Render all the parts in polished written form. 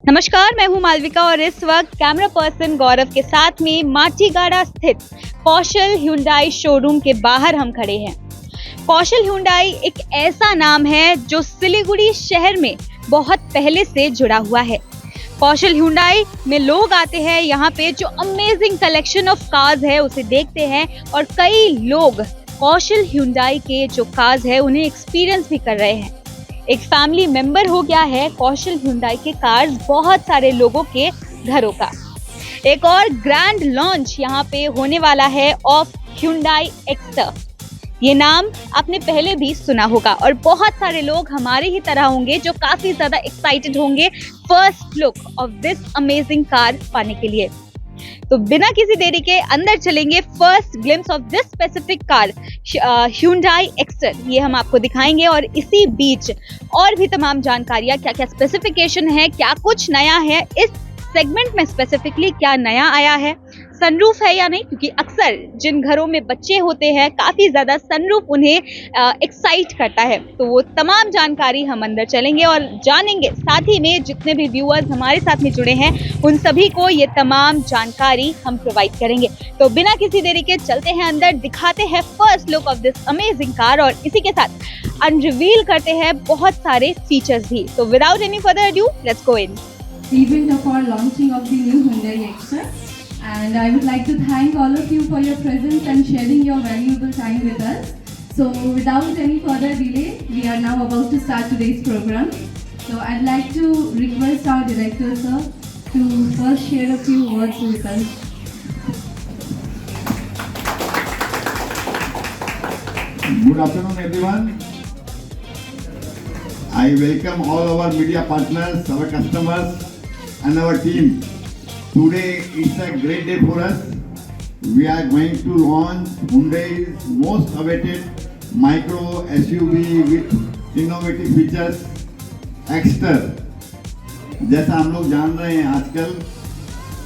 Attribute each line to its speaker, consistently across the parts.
Speaker 1: नमस्कार, मैं हूं मालविका और इस वक्त कैमरा पर्सन गौरव के साथ में माटीगाड़ा स्थित कौशल ह्युंडई शोरूम के बाहर हम खड़े हैं। कौशल ह्युंडई एक ऐसा नाम है जो सिलीगुड़ी शहर में बहुत पहले से जुड़ा हुआ है। कौशल ह्युंडई में लोग आते हैं, यहाँ पे जो अमेजिंग कलेक्शन ऑफ कार्स है उसे देखते हैं और कई लोग कौशल ह्युंडई के जो कार्स है उन्हें एक्सपीरियंस भी कर रहे हैं। एक फैमिली मेंबर हो गया है कौशल ह्युंडई के कार्स बहुत सारे लोगों के घरों का। एक और ग्रैंड लॉन्च यहाँ पे होने वाला है ऑफ ह्युंडई एक्स्टर। ये नाम आपने पहले भी सुना होगा और बहुत सारे लोग हमारे ही तरह होंगे जो काफी ज्यादा एक्साइटेड होंगे first look of this amazing car पाने के लिए। तो बिना किसी देरी के अंदर चलेंगे। First glimpse of this specific car Hyundai Exter ये हम आपको दिखाएंगे और इसी बीच और भी तमाम जानकारियां, क्या क्या स्पेसिफिकेशन है, क्या कुछ नया है इस सेगमेंट में, स्पेसिफिकली क्या नया आया है, सनरूफ है या नहीं, क्योंकि अक्सर जिन घरों में बच्चे होते हैं काफी ज्यादा सनरूफ उन्हें एक्साइट करता है। तो वो तमाम जानकारी हम अंदर चलेंगे और जानेंगे। साथ ही में जितने भी व्यूअर्स हमारे साथ में जुड़े हैं उन सभी को ये तमाम जानकारी हम प्रोवाइड करेंगे। तो बिना किसी देरी के चलते हैं अंदर, दिखाते हैं first look of this amazing car और इसी के साथ अनरिवील करते हैं बहुत सारे फीचर्स भी। तो without any further adieu, let's go in.
Speaker 2: Event of our launching of the new Hyundai Extra, and I would like to thank all of you for your presence and sharing your valuable time with us. So without any further delay, we are now about to start today's program. So I'd like to request our director sir to first share a few words with us.
Speaker 3: Good afternoon everyone. I welcome all our media partners, our customers and our team. Today is a great day for us. We are going to launch Hyundai's most awaited micro SUV with innovative features, Exter. जैसा हम लोग जान रहे हैं आजकल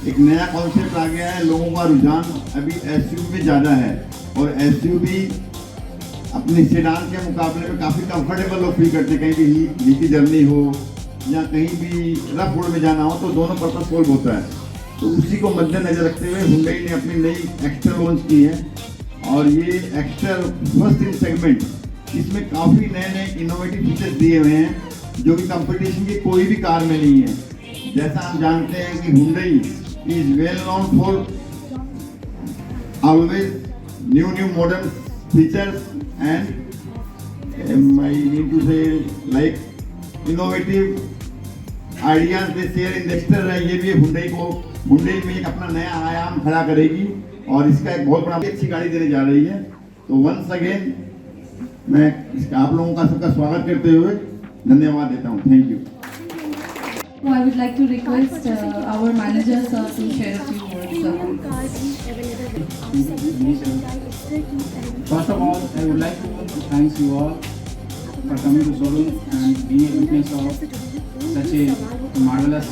Speaker 3: एक नया concept आ गया है, लोगों का रुझान अभी SUV में ज़्यादा है और SUV अपनी सेडान के मुकाबले में काफ़ी कंफर्टेबल लोग फील करते हैं। कहीं भी लंबी जर्नी हो या कहीं भी रफ रोड में जाना हो तो दोनों पर्पस सोल्व होता है। तो उसी को मद्देनजर रखते हुए Hyundai ने अपनी नई एक्स्टर लॉन्च की है और ये एक्स्टर फर्स्ट इन सेगमेंट, इसमें काफ़ी नए नए इनोवेटिव फीचर्स दिए हुए हैं जो कि कंपटीशन की कोई भी कार में नहीं है। जैसा हम जानते हैं कि Hyundai is well known for always new modern features and I need to say like innovative ideas they share in the exter है। ये भी Hyundai में एक अपना नया आयाम खड़ा करेगी और इसका एक बहुत बड़ा अच्छी गाड़ी देने जा रही है। तो वंस अगेन मैं आप लोगों का सबका स्वागत करते हुए धन्यवाद देता हूँ। Thank you.
Speaker 2: So I would like to request our manager sir to share a few words.
Speaker 4: First of all, I would like to thank you all for coming to showroom and being a witness of such a marvelous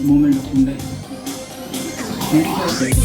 Speaker 4: moment of Hyundai. Thank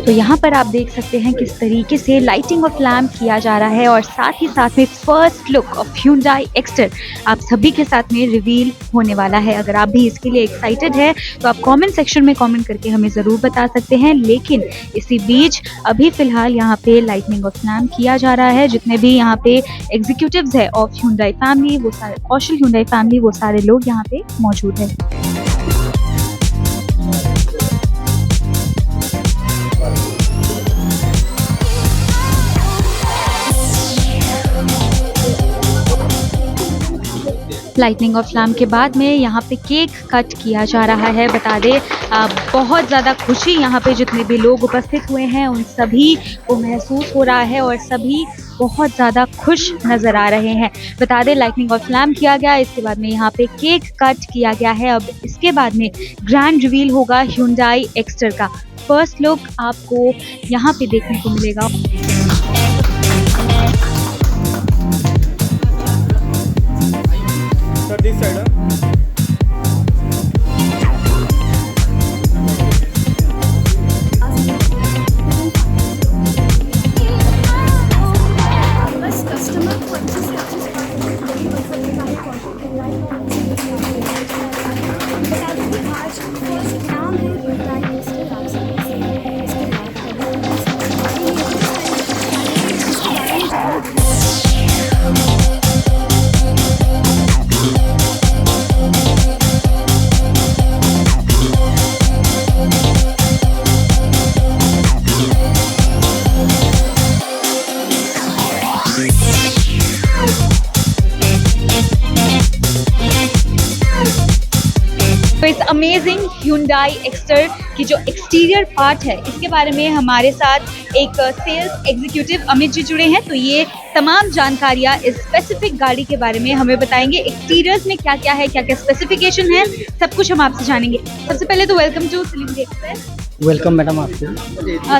Speaker 1: तो यहाँ पर आप देख सकते हैं किस तरीके से लाइटिंग ऑफ लैम्प किया जा रहा है और साथ ही साथ में first look of Hyundai Exter आप सभी के साथ में रिवील होने वाला है। अगर आप भी इसके लिए एक्साइटेड है तो आप कमेंट सेक्शन में कमेंट करके हमें ज़रूर बता सकते हैं। लेकिन इसी बीच अभी फ़िलहाल यहाँ पे लाइटिंग ऑफ लैम्प किया जा रहा है। जितने भी यहाँ पे एग्जीक्यूटिव्स है ऑफ Hyundai फैमिली, वो सारे कौशल Hyundai फैमिली, वो सारे लोग यहाँ पे मौजूद है। लाइटनिंग ऑफ फ्लैम के बाद में यहाँ पे केक कट किया जा रहा है। बता दें बहुत ज़्यादा खुशी यहाँ पे जितने भी लोग उपस्थित हुए हैं उन सभी को महसूस हो रहा है और सभी बहुत ज़्यादा खुश नज़र आ रहे हैं। बता दें लाइटनिंग ऑफ फ्लैम किया गया, इसके बाद में यहाँ पे केक कट किया गया है। अब इसके बाद में ग्रैंड रिवील होगा Hyundai एक्स्टर का। फर्स्ट लुक आपको यहाँ पे देखने को मिलेगा।
Speaker 5: this side
Speaker 1: amazing Hyundai Exter की जो एक्सटीरियर पार्ट है, इसके बारे में हमारे साथ एक सेल्स एग्जीक्यूटिव अमित जी जुड़े हैं। तो ये तमाम जानकारियाँ इस स्पेसिफिक गाड़ी के बारे में हमें बताएंगे। एक्सटीरियर्स में क्या क्या है, क्या क्या स्पेसिफिकेशन है, सब कुछ हम आपसे जानेंगे। सबसे पहले तो welcome to Siliguri express.
Speaker 5: Welcome madam आपको।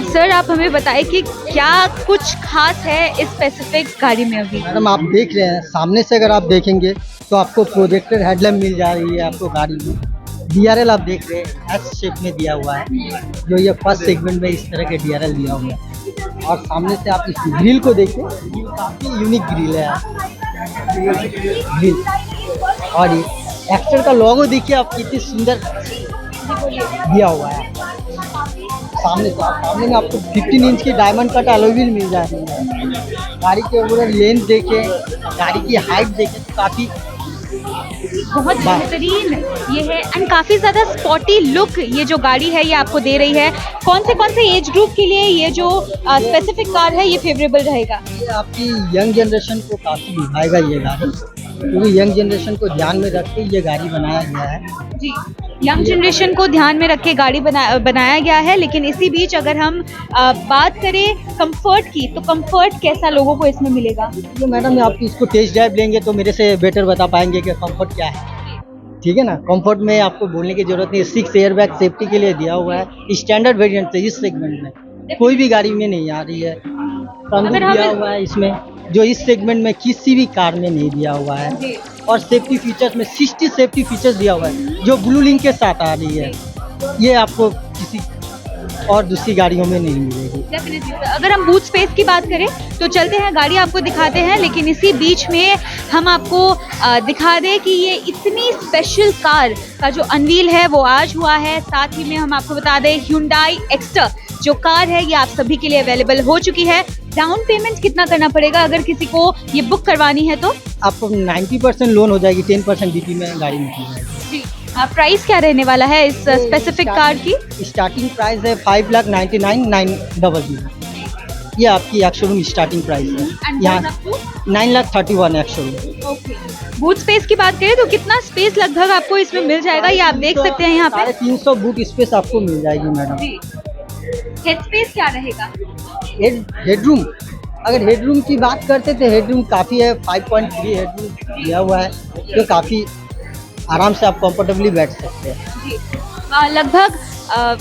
Speaker 1: सर, आप हमें बताएं कि क्या कुछ खास है इस स्पेसिफिक गाड़ी में अभी।
Speaker 5: मैडम आप देख रहे हैं, सामने से अगर आप देखेंगे तो आपको प्रोजेक्टर हेडलैम्प मिल जा रही है आपको गाड़ी में। DRL आप देख रहे हैं एस शेप में दिया हुआ है, जो ये फर्स्ट सेगमेंट में इस तरह के DRL दिया हुआ है। और सामने से आप इस ग्रिल को देखिए, ग्रिल काफ़ी यूनिक ग्रिल है ग्रिल। और ये एक्टर का लोगो देखिए आप, कितनी सुंदर दिया हुआ है। सामने में आपको 15 इंच की डायमंड कट अलॉय व्हील मिल जा रही है। गाड़ी के ओवरऑल लेंथ देखें, गाड़ी की हाइट देखें तो काफ़ी
Speaker 1: बहुत बेहतरीन ये है एंड काफ़ी ज़्यादा स्पॉटी लुक ये जो गाड़ी है ये आपको दे रही है। कौन से एज ग्रुप के लिए ये जो स्पेसिफिक कार है ये फेवरेबल रहेगा?
Speaker 5: ये आपकी यंग जनरेशन को काफ़ी लुभाएगा ये गाड़ी, क्योंकि यंग जनरेशन को ध्यान में रख के ये गाड़ी बनाया गया है।
Speaker 1: जी, यंग जनरेशन को ध्यान में रख के गाड़ी बनाया गया है। लेकिन इसी बीच अगर हम बात करें कंफर्ट की, तो कंफर्ट कैसा लोगों को इसमें मिलेगा?
Speaker 5: तो मैडम आप इसको टेस्ट ड्राइव लेंगे तो मेरे से बेटर बता पाएंगे कि कंफर्ट क्या है। ठीक है ना, कंफर्ट में आपको बोलने की जरूरत नहीं। 6 एयरबैग सेफ्टी के लिए दिया हुआ है। स्टैंडर्ड वेरिएंट है, इस सेगमेंट में कोई भी गाड़ी में नहीं आ रही है। सनरूफ दिया हुआ है इसमें, जो इस सेगमेंट में किसी भी कार में नहीं दिया हुआ है। और सेफ्टी फीचर्स में 60 सेफ्टी फीचर्स दिया हुआ है, जो ब्लू लिंक के साथ आ रही है। ये आपको किसी और दूसरी गाड़ियों में नहीं मिलेगी।
Speaker 1: डेफिनेटली। अगर हम बूट स्पेस की बात करें तो चलते हैं, गाड़ी आपको दिखाते हैं। लेकिन इसी बीच में हम आपको दिखा दें कि ये इतनी स्पेशल कार का जो अनवील है वो आज हुआ है। साथ ही में हम आपको बता दें Hyundai Exter जो कार है ये आप सभी के लिए अवेलेबल हो चुकी है। डाउन पेमेंट कितना करना पड़ेगा अगर किसी को ये बुक करवानी है? तो
Speaker 5: आपको 90% लोन हो जाएगी, 10% DP में गाड़ी निकल जाएगी।
Speaker 1: जी, प्राइस क्या रहने वाला है इस स्पेसिफिक कार की?
Speaker 5: स्टार्टिंग प्राइस है 5,99,900। ये आपकी एक शोरूम स्टार्टिंग प्राइस है। यहाँ 9,31,000 एक शोरूम।
Speaker 1: ओके, बूट स्पेस की बात करें तो कितना स्पेस लगभग आपको इसमें मिल जाएगा? ये आप देख सकते हैं यहाँ पे
Speaker 5: 350 बूट स्पेस आपको मिल जाएगी मैडम।
Speaker 1: जी, हेड स्पेस क्या रहेगा?
Speaker 5: हेडरूम, अगर हेडरूम की बात करते तो हेडरूम काफ़ी है। 5.3 हेडरूम दिया हुआ है, जो काफ़ी आराम से आप कंफर्टेबली बैठ सकते हैं।
Speaker 1: जी, लगभग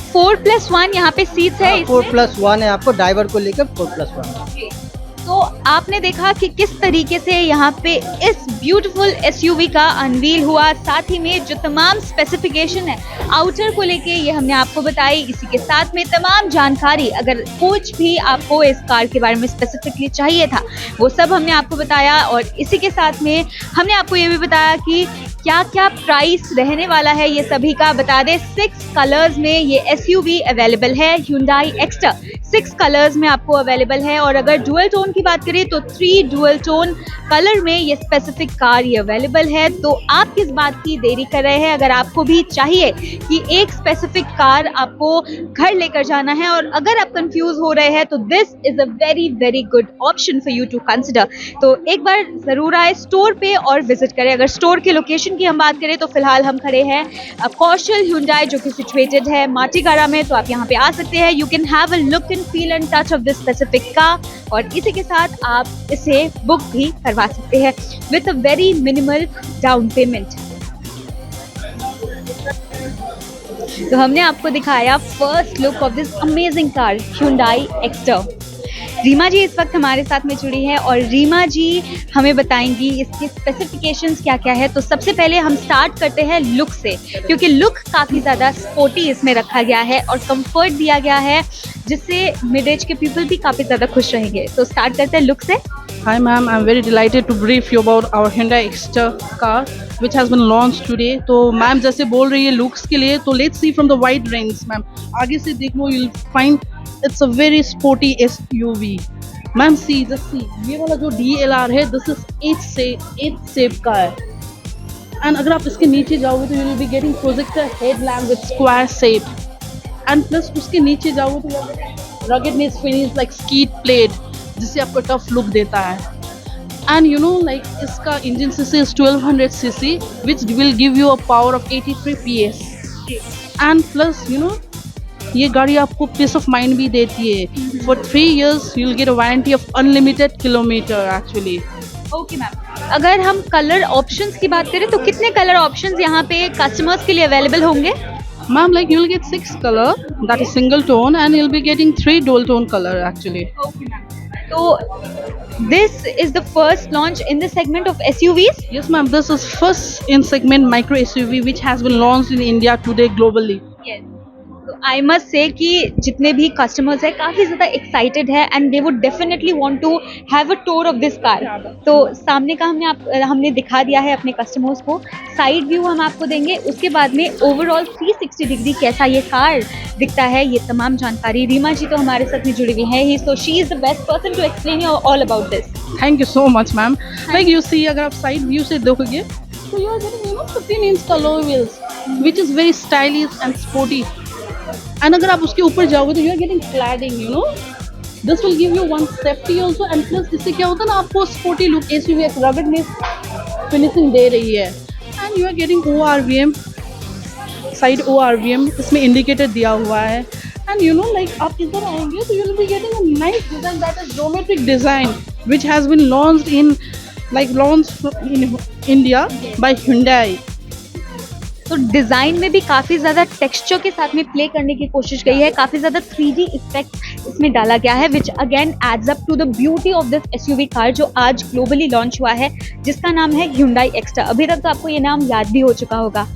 Speaker 1: 4+1 यहाँ पे सीट्स है।
Speaker 5: 4+1 है, आपको ड्राइवर को लेकर 4+1।
Speaker 1: तो आपने देखा कि किस तरीके से यहाँ पे इस ब्यूटीफुल SUV का अनवील हुआ। साथ ही में जो तमाम स्पेसिफिकेशन है आउटर को लेके ये हमने आपको बताई। इसी के साथ में तमाम जानकारी, अगर कुछ भी आपको इस कार के बारे में स्पेसिफिकली चाहिए था वो सब हमने आपको बताया। और इसी के साथ में हमने आपको ये भी बताया कि क्या क्या प्राइस रहने वाला है ये सभी का। बता दें 6 कलर्स में ये SUV अवेलेबल है। Hyundai Exter 6 कलर्स में आपको अवेलेबल है। और अगर डुअल टोन की बात करें तो 3 डुअल टोन कलर में ये स्पेसिफिक कार ये अवेलेबल है। तो आप किस बात की देरी कर रहे हैं? अगर आपको भी चाहिए कि एक स्पेसिफिक कार आपको घर लेकर जाना है और अगर आप कंफ्यूज हो रहे हैं तो this is a very very good option for you to consider. तो एक बार जरूर आए स्टोर पे और विजिट करें। अगर स्टोर के लोकेशन की हम बात करें तो फिलहाल हम खड़े हैं कौशल Hyundai जो कि सिचुएटेड है माटीगाड़ा में। तो आप यहाँ पे आ सकते हैं। You can have a look and feel and touch of this specific car. और इसी के साथ आप इसे बुक भी करवा सकते हैं with a very minimal down payment. तो हमने आपको दिखाया first look of this amazing car Hyundai Exter। Reema ji इस वक्त हमारे साथ में जुड़ी है और रीमा जी हमें बताएंगी इसके स्पेसिफिकेशंस क्या क्या है। तो सबसे पहले हम स्टार्ट करते हैं लुक से, क्योंकि लुक काफ़ी ज़्यादा स्पोर्टी इसमें रखा गया है और कंफर्ट दिया गया है, जिससे मिड एज के पीपल भी काफ़ी ज़्यादा खुश रहेंगे। तो स्टार्ट करते हैं लुक से।
Speaker 6: Hi ma'am, I'm very delighted to brief you about our Hyundai Exter car which has been launched today. तो मैम जैसे बोल रही है looks के लिए, तो let's see from the wide range ma'am. आगे से देख लो, you'll find it's a very sporty SUV। Ma'am see just see, ये वाला जो DLR है this is 8 shape का है। and अगर आप इसके नीचे जाओगे तो you will be getting projector headlamp with square shape। and plus उसके नीचे जाओगे तो you will get ruggedness finish like skid plate जिससे आपको टफ लुक देता है। एंड यू नो लाइक इसका engine CC is 1200 cc which will give you a power of 83 PS। And plus you know ये गाड़ी आपको पीस ऑफ माइंड भी देती है. For 3 years you will get a warranty of unlimited kilometre actually.
Speaker 1: Okay ma'am, अगर हम colour options की बात करें तो कितने कलर ऑप्शंस यहाँ पे कस्टमर्स के लिए अवेलेबल होंगे?
Speaker 6: Ma'am, like you'll get 6 color, that is single tone, and you'll be getting 3 dual tone color actually.
Speaker 1: Okay, ma'am. So this is the first launch in the segment of SUVs.
Speaker 6: Yes, ma'am. This is first in segment micro SUV which has been launched in India today globally.
Speaker 1: Yes. तो I must say कि जितने भी customers हैं काफ़ी ज़्यादा excited है and they would definitely want to have a tour of this car. तो सामने का हमने दिखा दिया है अपने कस्टमर्स को. साइड व्यू हम आपको देंगे, उसके बाद में ओवरऑल 360 डिग्री कैसा ये कार दिखता है, ये तमाम जानकारी रीमा जी तो हमारे साथ में जुड़ी हुई हैं ही. So she is the best person to explain you all about this.
Speaker 6: Thank you so much, ma'am. Like you see, अगर आप साइड व्यू से देखोगे तो you are getting 15-inch का alloy wheels, which is very stylish and sporty. And अगर आप उसके ऊपर जाओगे तो you are getting cladding, you know. This will give you one safety also, and plus इससे क्या होता है ना आपको sporty look, SUV एक ruggedness finishing दे रही है. And you are getting ORVM, side ORVM, इसमें indicator दिया हुआ है. And you know, like आप इधर आएंगे तो you will be getting a nice design, that is geometric design, which has been launched in India by Hyundai.
Speaker 1: तो design में भी काफ़ी ज़्यादा टेक्सचर के साथ में प्ले करने की कोशिश गई है, काफ़ी ज़्यादा 3D इफेक्ट इसमें डाला गया है, which again adds up to the beauty of this SUV car जो आज ग्लोबली लॉन्च हुआ है, जिसका नाम है Hyundai Extra. अभी तक तो आपको ये नाम याद भी हो चुका होगा.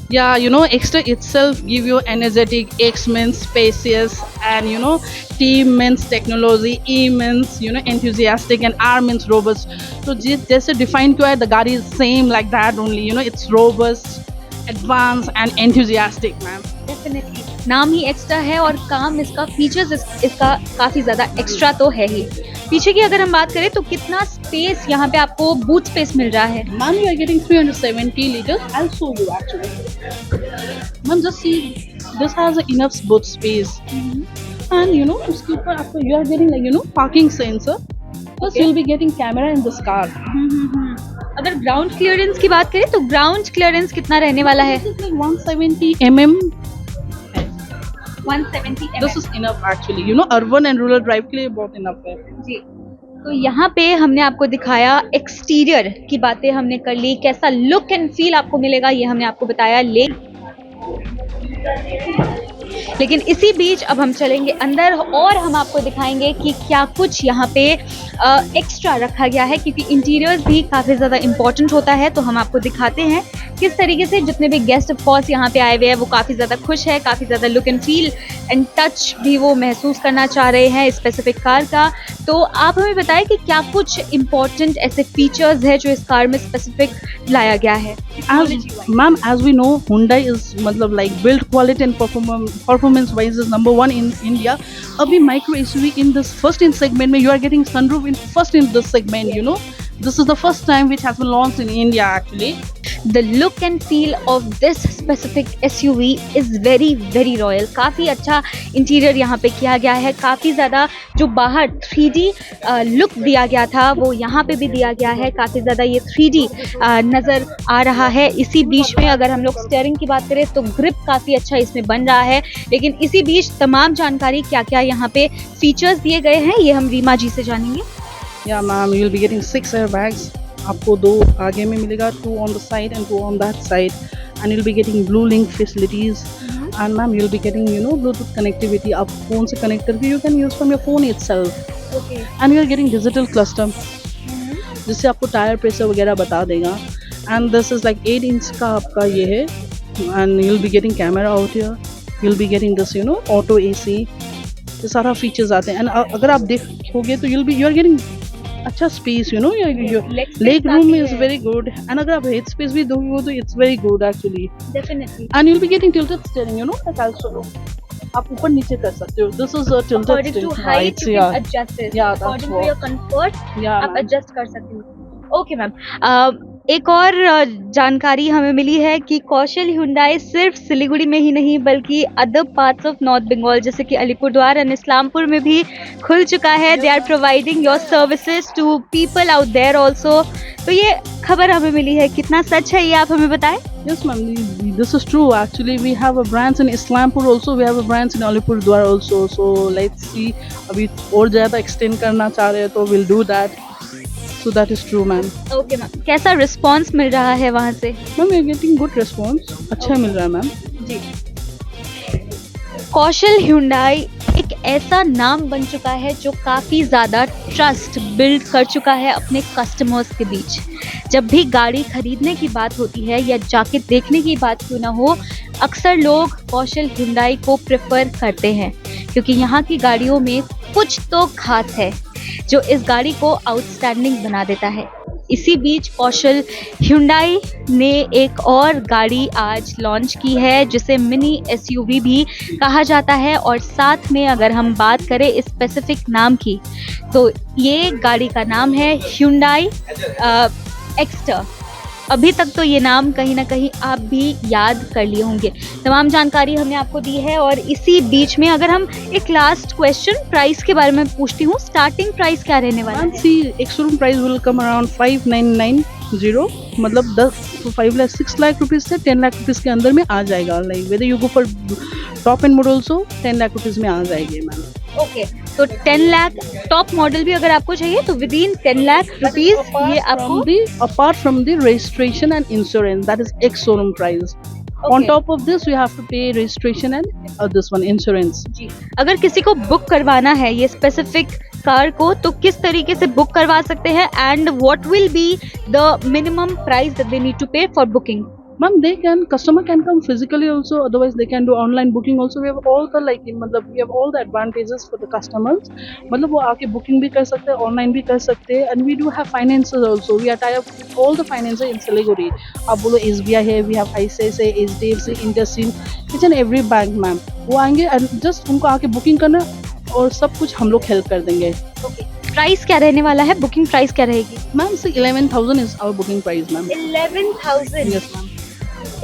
Speaker 6: Yeah, you know, Extra itself give you energetic, X means spacious, and you know, T means technology, E means you know enthusiastic, and R means robust. So जैसे define किया है, the गाड़ी is same like that only. You know, it's robust, advanced, and enthusiastic, ma'am.
Speaker 1: Definitely नाम ही extra है और काम इसका features इसका काफ़ी ज़्यादा एक्स्ट्रा तो है ही. पीछे की अगर हम बात करें तो कितना स्पेस यहाँ पे आपको बूट स्पेस मिल रहा है?
Speaker 6: Ma'am, you are getting 370 liters. I'll show you actually. Ma'am, just see, this has enough boot space. And you know, उसके ऊपर आपको you are getting like you know parking sensor. Plus you'll be getting camera in this car.
Speaker 1: अगर ground clearance की बात करें तो ground clearance कितना रहने वाला है?
Speaker 6: This is like 170 mm.
Speaker 1: 170 mm.
Speaker 6: This is enough actually. You know, urban and rural drive के लिए बहुत enough है.
Speaker 1: जी. तो यहाँ पे हमने आपको दिखाया एक्सटीरियर की बातें हमने कर ली, कैसा लुक एंड फील आपको मिलेगा ये हमने आपको बताया. लेकिन इसी बीच अब हम चलेंगे अंदर और हम आपको दिखाएंगे कि क्या कुछ यहाँ पे एक्स्ट्रा रखा गया है, क्योंकि इंटीरियर्स भी काफ़ी ज़्यादा इम्पॉर्टेंट होता है. तो हम आपको दिखाते हैं किस तरीके से जितने भी गेस्ट ऑफ कोर्स यहाँ पे आए हुए हैं वो काफ़ी ज़्यादा खुश है, काफ़ी ज़्यादा look and feel and touch भी वो महसूस करना चाह रहे हैं स्पेसिफिक कार का. तो आप हमें बताएं कि क्या कुछ इम्पॉर्टेंट ऐसे फीचर्स है जो इस कार में स्पेसिफिक लाया गया है?
Speaker 6: Ma'am, as we know, Hyundai is मतलब like build quality and performance wise is number 1 in India. अभी micro SUV in this first in segment में you are getting sunroof in first in this segment. You know, this is the first time which has been launched in India actually.
Speaker 1: The look and feel of this specific SUV is very very royal. काफ़ी अच्छा interior यहाँ पे किया गया है, काफ़ी ज़्यादा जो बाहर 3D लुक दिया गया था वो यहाँ पे भी दिया गया है, काफ़ी ज़्यादा ये 3D नज़र आ रहा है. इसी बीच में अगर हम लोग स्टीयरिंग की बात करें तो ग्रिप काफ़ी अच्छा इसमें बन रहा है. लेकिन इसी बीच तमाम जानकारी क्या क्या यहाँ पे फीचर्स दिए गए हैं ये हम रीमा जी से जानेंगे.
Speaker 6: Yeah, ma'am, you will be getting 6 airbags. आपको 2 आगे में मिलेगा, 2 on the side and 2 on that side, and you'll be getting blue link facilities. And ma'am, you'll be getting you know Bluetooth connectivity. आप phone से connect करके you can use from your phone itself.
Speaker 1: Okay.
Speaker 6: And you are getting digital cluster, जिससे आपको tyre pressure वगैरह बता देगा. And this is like 8 inch का आपका ये है, and you'll be getting camera out here. You'll be getting this you know auto AC. ये सारा फीचर्स आते हैं. And अगर आप देखोगे तो you are getting अच्छा space you know your leg room is very good. And अगर आप head space भी दोगे तो it's very good actually.
Speaker 1: Definitely.
Speaker 6: And you'll be getting tilted steering, you know, like also आप ऊपर नीचे कर सकते हो. This is a tilted
Speaker 1: According to
Speaker 6: steering.
Speaker 1: height, you can adjust it.
Speaker 6: Yeah, that's
Speaker 1: According to
Speaker 6: what.
Speaker 1: your comfort,
Speaker 6: Yeah,
Speaker 1: आप
Speaker 6: ma'am.
Speaker 1: adjust कर सकते हो. ओके मैम, एक और जानकारी हमें मिली है कि कौशल Hyundai सिर्फ सिलीगुड़ी में ही नहीं बल्कि other parts of north Bengal जैसे कि अलीपुरद्वार एंड इस्लामपुर में भी खुल चुका है. They are providing your services to people out there also. तो ये खबर हमें मिली है, कितना सच है ये आप हमें बताएं.
Speaker 6: Yes, ma'am. This is true. Actually, we have a branch in Islampur also. We have a branch in Alipurduar also. So let's see. अभी और ज़्यादा extend करना चाह रहे हैं तो we'll do that. So that is true, ma'am.
Speaker 1: Okay ma'am, कैसा response मिल रहा है वहाँ से?
Speaker 6: Ma'am, we are getting good response. अच्छा मिल रहा है मैम.
Speaker 1: जी। कौशल ह्युंडई एक ऐसा नाम बन चुका है जो काफ़ी ज़्यादा ट्रस्ट बिल्ड कर चुका है अपने कस्टमर्स के बीच। जब भी गाड़ी खरीदने की बात होती है या जाके देखने की बात क्यों ना हो, अक्सर लोग कौशल ह्युंडई को प्रेफर करते हैं क्योंकि यहाँ की गाड़ियों में कुछ तो खास है जो इस गाड़ी को आउटस्टैंडिंग बना देता है। इसी बीच कौशल ह्युंडई ने एक और गाड़ी आज लॉन्च की है जिसे मिनी एसयूवी भी कहा जाता है, और साथ में अगर हम बात करें इस स्पेसिफिक नाम की तो ये गाड़ी का नाम है ह्युंडई एक्स्टर। अभी तक तो ये नाम कहीं ना कहीं आप भी याद कर लिए होंगे। तमाम जानकारी हमने आपको दी है, और इसी बीच में अगर हम एक लास्ट क्वेश्चन प्राइस के बारे में पूछती हूँ, स्टार्टिंग प्राइस क्या रहने वाला
Speaker 6: Ma'am,
Speaker 1: है?
Speaker 6: see, एक showroom price will come around 5990, मतलब 5 लाख 6 लाख रुपीज़ से 10 लाख रुपीज़ के अंदर में आ जाएगा। Like whether you go for top and model also 10 lakh rupees में आ जाएगी मैम।
Speaker 1: ओके, तो 10 लाख टॉप मॉडल भी अगर आपको चाहिए तो विद इन 10 लाख रुपीस ये आपको
Speaker 6: apart from the registration and insurance, that is ex showroom price. On
Speaker 1: Okay.
Speaker 6: top of this, you have to pay registration and this one insurance.
Speaker 1: जी। अगर किसी को बुक करवाना है ये स्पेसिफिक कार को तो किस तरीके से बुक करवा सकते हैं, and what will be the minimum price that they need to pay for booking?
Speaker 6: Ma'am, customer can come physically also, otherwise they can do online booking also. We have all the मतलब we have all the advantages for the customers. मतलब वो आके booking भी कर सकते हैं, online भी कर सकते हैं, and we do have finances also. We are tied up with all the finances in Siliguri. आप बोलो SBI है, we have ICICI, HDFC, IndusInd, each and every bank, ma'am. वो आएंगे and just उनको आके booking करना और सब कुछ हम लोग help कर देंगे.
Speaker 1: प्राइस क्या रहने वाला है? बुकिंग प्राइस क्या रहेगी?
Speaker 6: Ma'am, so 11,000 is our booking price, ma'am.
Speaker 1: 11,000।
Speaker 6: Yes, ma'am.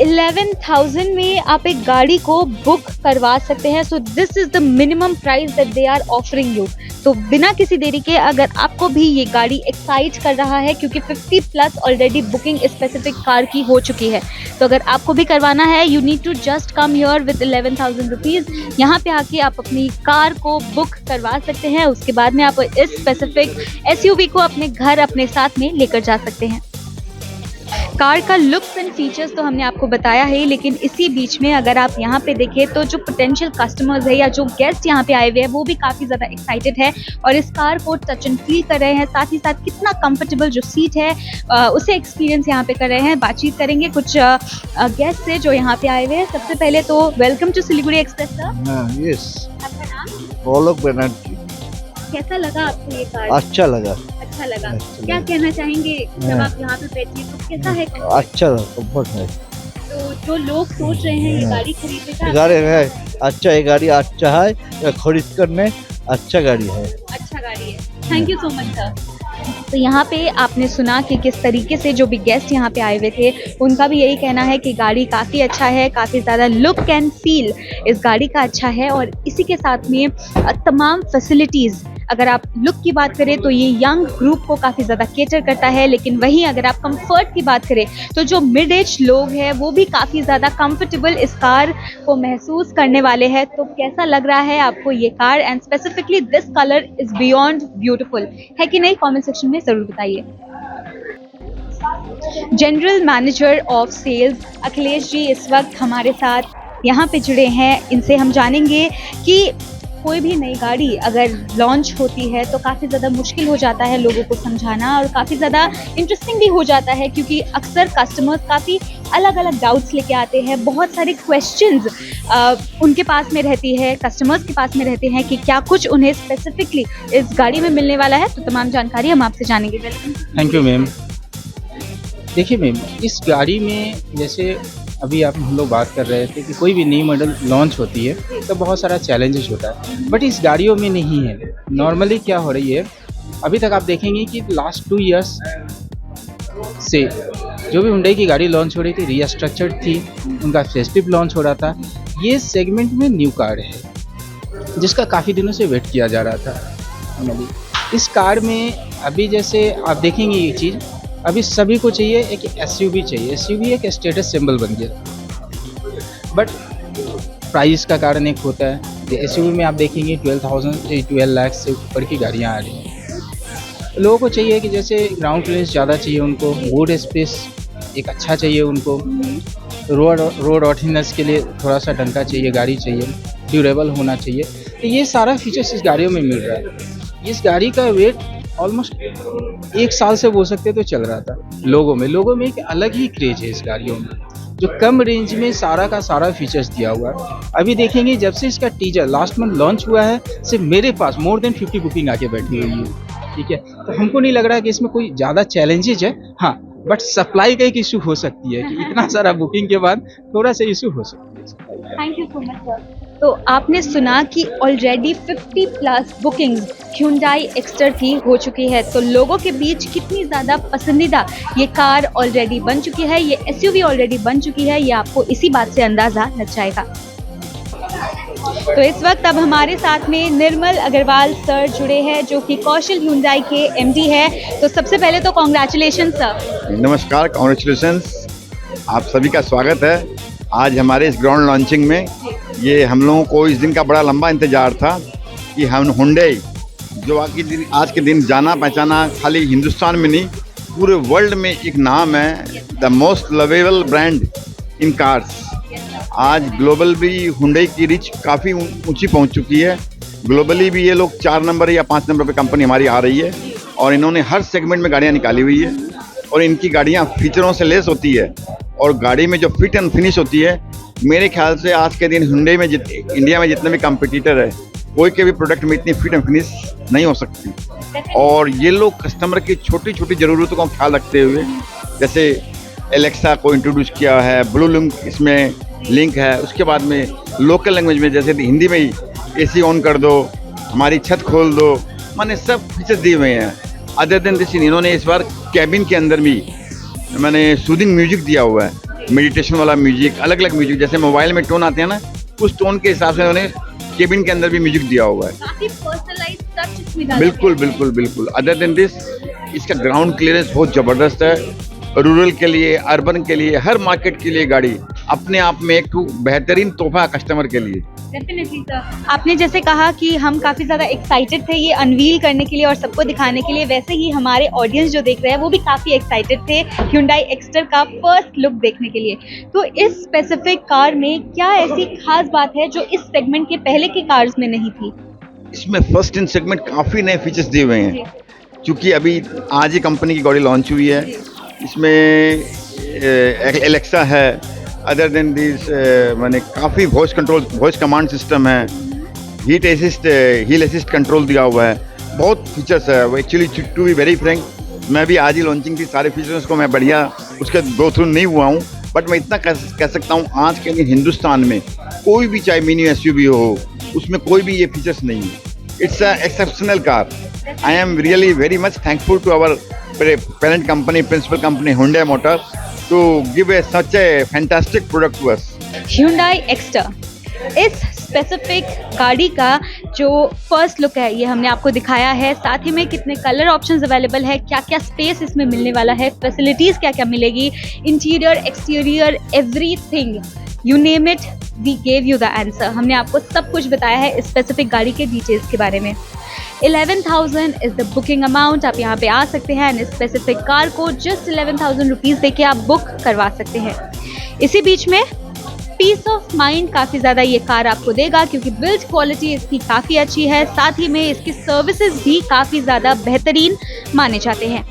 Speaker 1: 11,000 में आप एक गाड़ी को बुक करवा सकते हैं। So this is the minimum price that they are offering you. तो बिना किसी देरी के अगर आपको भी ये गाड़ी एक्साइट कर रहा है, क्योंकि 50 plus already booking specific car की हो चुकी है, तो अगर आपको भी करवाना है you need to just come here with 11,000 rupees. यहाँ पे आके आप अपनी कार को बुक करवा सकते हैं। उसके बाद में आप इस स्पेसिफिक एसयूवी को अपने घर अपने साथ में लेकर जा सकते हैं। कार का लुक्स एंड फीचर्स तो हमने आपको बताया है, लेकिन इसी बीच में अगर आप यहाँ पे देखें तो जो पोटेंशियल कस्टमर्स है या जो गेस्ट यहाँ पे आए हुए हैं वो भी काफ़ी ज़्यादा एक्साइटेड है और इस कार को टच एंड फील कर रहे हैं। साथ ही साथ कितना कंफर्टेबल जो सीट है उसे एक्सपीरियंस यहाँ पे कर रहे हैं। बातचीत करेंगे कुछ गेस्ट से जो यहाँ पे आए हुए हैं। सबसे पहले तो welcome to Siliguri express sir.
Speaker 7: Yes,
Speaker 1: आपका नाम?
Speaker 7: गोलोक बनर्जी।
Speaker 1: कैसा लगा आपको ये कार?
Speaker 7: अच्छा लगा।
Speaker 1: अच्छा लगा।
Speaker 7: अच्छा
Speaker 1: क्या
Speaker 7: लगा।
Speaker 1: कहना चाहेंगे जब
Speaker 7: हाँ।
Speaker 1: आप यहाँ पे बैठिए तो कैसा है?
Speaker 7: अच्छा लगा, कंफर्ट है।
Speaker 1: तो जो लोग सोच रहे हैं ये
Speaker 7: हाँ।
Speaker 1: गाड़ी खरीदने का,
Speaker 7: ये गाड़ी है अच्छा, ये गाड़ी अच्छा है, ये खरीद करने अच्छा गाड़ी है।
Speaker 1: अच्छा गाड़ी है। Thank you so much sir. तो यहाँ पे आपने सुना कि किस तरीके से जो भी गेस्ट यहाँ पे आए हुए थे उनका भी यही कहना है कि गाड़ी काफ़ी अच्छा है, काफ़ी ज़्यादा लुक एंड फील इस गाड़ी का अच्छा है, और इसी के साथ में तमाम फैसिलिटीज़। अगर आप लुक की बात करें तो ये यंग ग्रुप को काफ़ी ज़्यादा केटर करता है, लेकिन वहीं अगर आप कंफर्ट की बात करें तो जो मिड एज लोग हैं वो भी काफ़ी ज़्यादा कंफर्टेबल इस कार को महसूस करने वाले हैं। तो कैसा लग रहा है आपको ये car, and specifically this colour is beyond beautiful है कि नहीं? कमेंट सेक्शन में ज़रूर बताइए। General manager of sales Akhilesh ji इस वक्त हमारे साथ यहाँ पे जुड़े हैं। इनसे हम जानेंगे कि कोई भी नई गाड़ी अगर लॉन्च होती है तो काफ़ी ज़्यादा मुश्किल हो जाता है लोगों को समझाना, और काफ़ी ज़्यादा इंटरेस्टिंग भी हो जाता है क्योंकि अक्सर कस्टमर्स काफ़ी अलग अलग डाउट्स लेके आते हैं। बहुत सारे क्वेश्चंस उनके पास में रहती है, कस्टमर्स के पास में रहते हैं कि क्या कुछ उन्हें स्पेसिफिकली इस गाड़ी में मिलने वाला है। तो तमाम जानकारी हम आपसे जानेंगे। वेलकम।
Speaker 4: Thank you ma'am. देखिए मैम, इस गाड़ी में जैसे अभी हम लोग बात कर रहे थे कि कोई भी नई मॉडल लॉन्च होती है तो बहुत सारा चैलेंजेस होता है, बट इस गाड़ियों में नहीं है। नॉर्मली क्या हो रही है, अभी तक आप देखेंगे कि लास्ट 2 इयर्स से जो भी हुंडई की गाड़ी लॉन्च हो रही थी रीस्ट्रक्चर्ड थी, उनका फेस्टिव लॉन्च हो रहा था। ये सेगमेंट में न्यू कार है जिसका काफ़ी दिनों से वेट किया जा रहा था। इस कार में अभी जैसे आप देखेंगे ये चीज़ अभी सभी को चाहिए एक एसयूवी चाहिए। एसयूवी एक स्टेटस सिंबल बन गया, बट प्राइस का कारण एक होता है। एसयूवी में आप देखेंगे 12 लाख से ऊपर की गाड़ियाँ आ रही हैं। लोगों को चाहिए कि जैसे ग्राउंड क्लियरेंस ज़्यादा चाहिए उनको, बूट स्पेस एक अच्छा चाहिए उनको, रोड ऑर्डिनेंस के लिए थोड़ा सा डंका चाहिए, गाड़ी चाहिए, ड्यूरेबल होना चाहिए। तो ये सारा फीचर्स इस गाड़ियों में मिल रहा है। इस गाड़ी का वेट ऑलमोस्ट 1 साल से बोल सकते तो चल रहा था लोगों में एक अलग ही क्रेज है इस गाड़ियों में, जो कम रेंज में सारा का सारा फीचर्स दिया हुआ है। अभी देखेंगे जब से इसका टीजर लास्ट मंथ लॉन्च हुआ है, सिर्फ मेरे पास मोर देन 50 बुकिंग आके बैठी हुई है, ठीक है। तो हमको नहीं लग रहा है कि इसमें कोई ज़्यादा चैलेंजेज है, हाँ, बट सप्लाई का एक इशू हो सकती है कि इतना सारा बुकिंग के बाद थोड़ा सा इशू हो सकती है।
Speaker 1: Thank you so much sir. तो आपने सुना कि ऑलरेडी 50+ बुकिंग्स Hyundai Exter की हो चुकी है, तो लोगों के बीच कितनी ज़्यादा पसंदीदा ये कार ऑलरेडी बन चुकी है, ये SUV ऑलरेडी बन चुकी है, ये आपको इसी बात से अंदाज़ा लग जाएगा। तो इस वक्त अब हमारे साथ में निर्मल अग्रवाल सर जुड़े हैं, जो कि कौशल Hyundai के MD है। तो सबसे पहले तो कॉन्ग्रेचुलेशन सर।
Speaker 3: नमस्कार, कॉन्ग्रेचुलेशंस, आप सभी का स्वागत है आज हमारे इस ग्राउंड लॉन्चिंग में। ये हम लोगों को इस दिन का बड़ा लंबा इंतज़ार था कि हम Hyundai जो आज के दिन जाना पहचाना खाली हिंदुस्तान में नहीं पूरे वर्ल्ड में एक नाम है, the most lovable brand in cars. आज ग्लोबल भी Hyundai की रिच काफ़ी ऊंची पहुंच चुकी है। ग्लोबली भी ये लोग 4 नंबर या 5 नंबर पे कंपनी हमारी आ रही है, और इन्होंने हर सेगमेंट में गाड़ियाँ निकाली हुई है, और इनकी गाड़ियाँ फीचरों से लेस होती है, और गाड़ी में जो फिट एंड फिनिश होती है, मेरे ख्याल से आज के दिन Hyundai में इंडिया में जितने भी कंपटीटर है, कोई के भी प्रोडक्ट में इतनी फिट एंड फिनिश नहीं हो सकती। और ये लोग कस्टमर की छोटी छोटी ज़रूरतों का ख्याल रखते हुए, जैसे एलेक्सा को इंट्रोड्यूस किया है, ब्लू लिंक इसमें लिंक है, उसके बाद में लोकल लैंग्वेज में जैसे हिंदी में ही AC ऑन कर दो, हमारी छत खोल दो, मैंने सब फीचर्स दिए हुए हैं। अदर देन दिस इन्होंने इस बार कैबिन के अंदर भी मैंने सूदिंग म्यूजिक दिया हुआ है, मेडिटेशन वाला म्यूजिक, अलग अलग म्यूजिक, जैसे मोबाइल में टोन आते हैं ना, उस टोन के हिसाब से उन्होंने केबिन के अंदर भी म्यूजिक दिया हुआ है।
Speaker 1: काफी पर्सनलाइज्ड टच इसमें डाला
Speaker 3: बिल्कुल बिल्कुल बिल्कुल। अदर देन दिस इसका ग्राउंड क्लियरेंस बहुत ज़बरदस्त है। रूरल के लिए, अर्बन के लिए, हर मार्केट के लिए गाड़ी अपने आप में एक बेहतरीन तोहफा कस्टमर के लिए।
Speaker 1: Definitely sir. आपने जैसे कहा कि हम काफ़ी ज़्यादा एक्साइटेड थे ये अनवील करने के लिए और सबको दिखाने के लिए, वैसे ही हमारे ऑडियंस जो देख रहे हैं वो भी काफ़ी एक्साइटेड थे Hyundai Exter का फर्स्ट लुक देखने के लिए। तो इस स्पेसिफिक कार में क्या ऐसी खास बात है जो इस सेगमेंट के पहले की कार्स में नहीं थी?
Speaker 3: इसमें फर्स्ट इन सेगमेंट काफ़ी नए फीचर्स दिए हुए हैं, क्योंकि अभी आज ही कंपनी की गाड़ी लॉन्च हुई है। इसमें एलेक्सा है, अदर देन दिस मैंने काफ़ी वॉइस कमांड सिस्टम है, हील असिस्ट कंट्रोल दिया हुआ है, बहुत फीचर्स है। वो actually to be very frank, मैं भी आज ही लॉन्चिंग थी, सारे फीचर्स को मैं बढ़िया उसके गो थ्रू नहीं हुआ हूँ, बट मैं इतना कह सकता हूँ आज के दिन हिंदुस्तान में कोई भी चाहे मिनी SUV हो, उसमें कोई भी ये फीचर्स नहीं है। It's a exceptional car. I am really very much thankful to our parent company, principal company Hyundai Motor to give such a fantastic product to us.
Speaker 1: Hyundai Exter इस specific गाड़ी का जो फर्स्ट लुक है ये हमने आपको दिखाया है, साथ ही में कितने कलर ऑप्शंस अवेलेबल है, क्या क्या स्पेस इसमें मिलने वाला है, फैसिलिटीज़ क्या क्या मिलेगी, interior exterior everything you name it we gave you the answer. हमने आपको सब कुछ बताया है इस स्पेसिफिक गाड़ी के डिटेल्स के बारे में। 11,000 इज़ द बुकिंग अमाउंट। आप यहाँ पे आ सकते हैं एंड इस स्पेसिफिक कार को जस्ट 11,000 रुपीज़ देके आप बुक करवा सकते हैं। इसी बीच में पीस ऑफ माइंड काफ़ी ज़्यादा ये कार आपको देगा, क्योंकि बिल्ड क्वालिटी इसकी काफ़ी अच्छी है, साथ ही में इसकी सर्विसेज भी काफ़ी ज़्यादा बेहतरीन माने जाते हैं।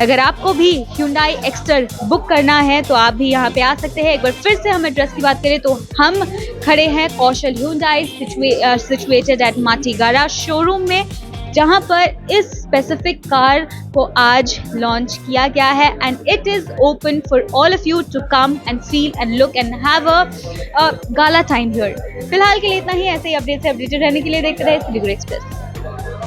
Speaker 1: अगर आपको भी Hyundai Exter बुक करना है तो आप भी यहाँ पे आ सकते हैं। एक बार फिर से हम एड्रेस की बात करें तो हम खड़े हैं कौशल Hyundai situated at Matigara showroom में, जहाँ पर इस स्पेसिफिक कार को आज लॉन्च किया गया है and it is open for all of you to come and feel and look and have a gala time here. फिलहाल के लिए इतना ही। ऐसे ही अपडेट से अपडेटेड रहने के लिए देखते रहे सिलीगुड़ी एक्सप्रेस।